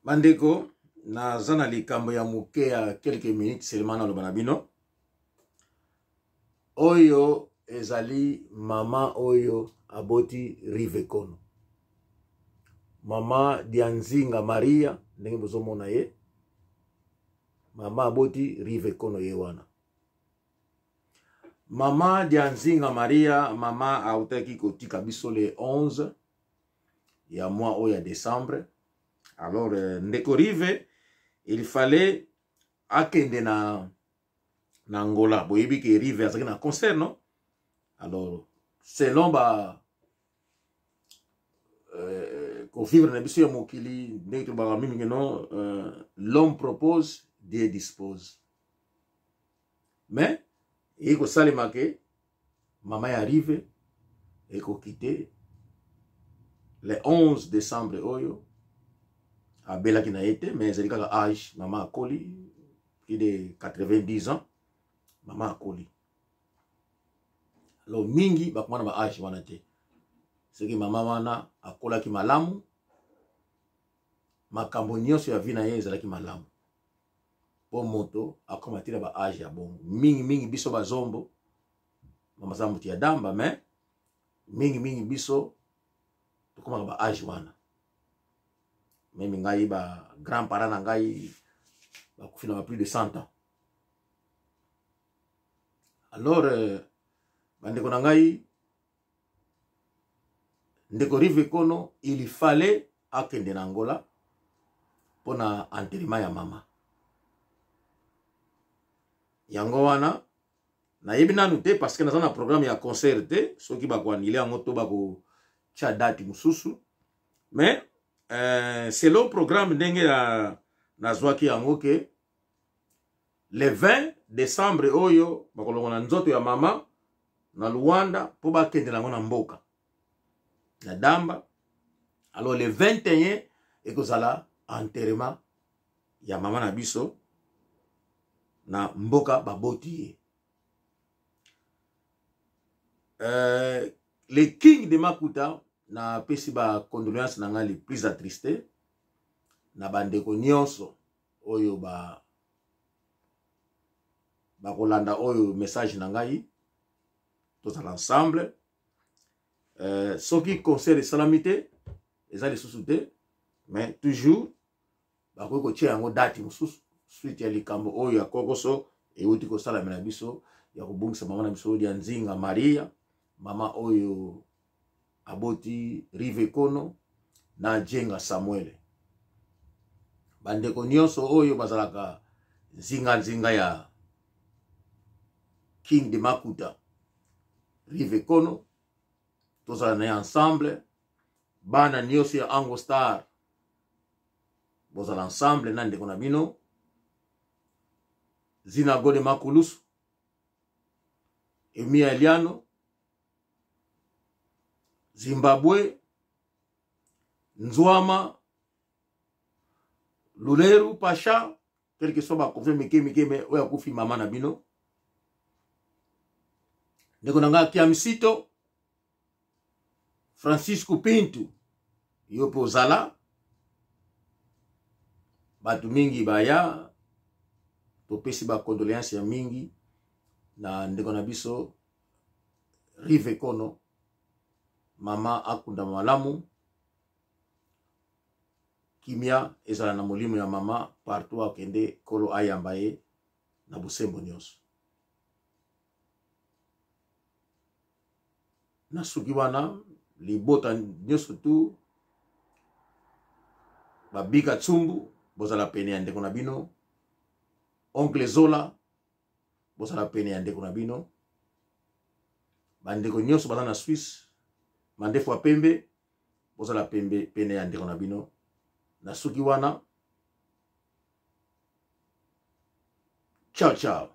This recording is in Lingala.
Bandeko, na zana likambo ya muke ya quelques minutes seulement na lobana bino. Oyo ezali mama oyo aboti Rivekono. Mama Dianzinga Maria, ndenge bozomona ye. Mama aboti Rivekono ye wana. Mama Dianzinga Maria, mama autaki kotika biso le 11 ya mois oya décembre. Alors, ndeko Rive, il fallait akende na Angola. Boyebi ke Rive azaki na concert, non? Alors, selon vivre na biso ya mokili, ndeko ba mimi non, l'homme propose, Dieu dispose. Mais il ko salema ke mama ya Rive eko quitter le 11 décembre oyo. Abela qui n'a été, mais elle a âge, maman a coli, qui de 90 ans, maman a coli. Alors, mingi, bakwana ba âge wana te. C'est que maman wana a kola ki malamu, makambo nyonso ya vina ye ezala ki malamu. Po moto, a komatira ba âge ya bongo. Mingi biso ba zombo, mama zambu ti ya damba, mais, mingi biso, to koma ba âge wana. Même ngai ba grand-parents na ngai ba kufina plus de 100 ans. Alors bandeko na ngai ndeko Rivekono, il fallait akende na Angola pona enterrement ya mama. Yango wana na yebi nanu te parce que na na programme ya concert te soki ba ko anile yango to ba ko cha date mususu. Mais c'est le programme ndenge na zwaki yango ke le 20 décembre oyo bakolongo na nzoto ya mama na Luanda po bakende nango na mboka na damba. Alors le 21 ekozala enterrement ya mama na biso na mboka baboti. Le king de Makuta na pesi ba condoléances na ngali plus attristé na bandeko nyonso oyo ba kolanda oyo message na ngai tous ensemble. Soki concert de salamité ezali susute, mais toujours ba ko tia yango date mususu suite ya likambo oyo ya kokoso euti ko sala na biso ya kubungisa mama na biso Dianzinga Maria, mama oyo aboti Rivekono na Jenga Samuel. Bandeko nyonso oyo bazalaka nzinga ya King de Makuta Rivekono tozala na ensemble. Bana nyonso ya Ango Star bozala ensemble na ndeko na bino. Zina Gode Makulusu, Emia Eliano, Zimbabwe, Nzwama, Luleru, Pasha, quelque soit ba confirme mike me oya kufi mama na bino. Ndeko nanga Kiamsito, Francisco Pinto, yopo ozala. Batu mingi baya, topesi ba condoléances ya mingi na ndeko na biso Rivekono. Mama akunda malamu, kimia ezala na molimo ya mama partout akende kolo ayamba ye na busembo nyonso. Na suki wana libota nyonso tu babika tsumbu bozala pene ya ndeko na bino. Oncle Zola bozala pene ya ndeko na bino. Bandeko nyonso baza na Suisse mandefu wa pembe bozala pene ya ndeko na bino. Na suki wana ciao ciao.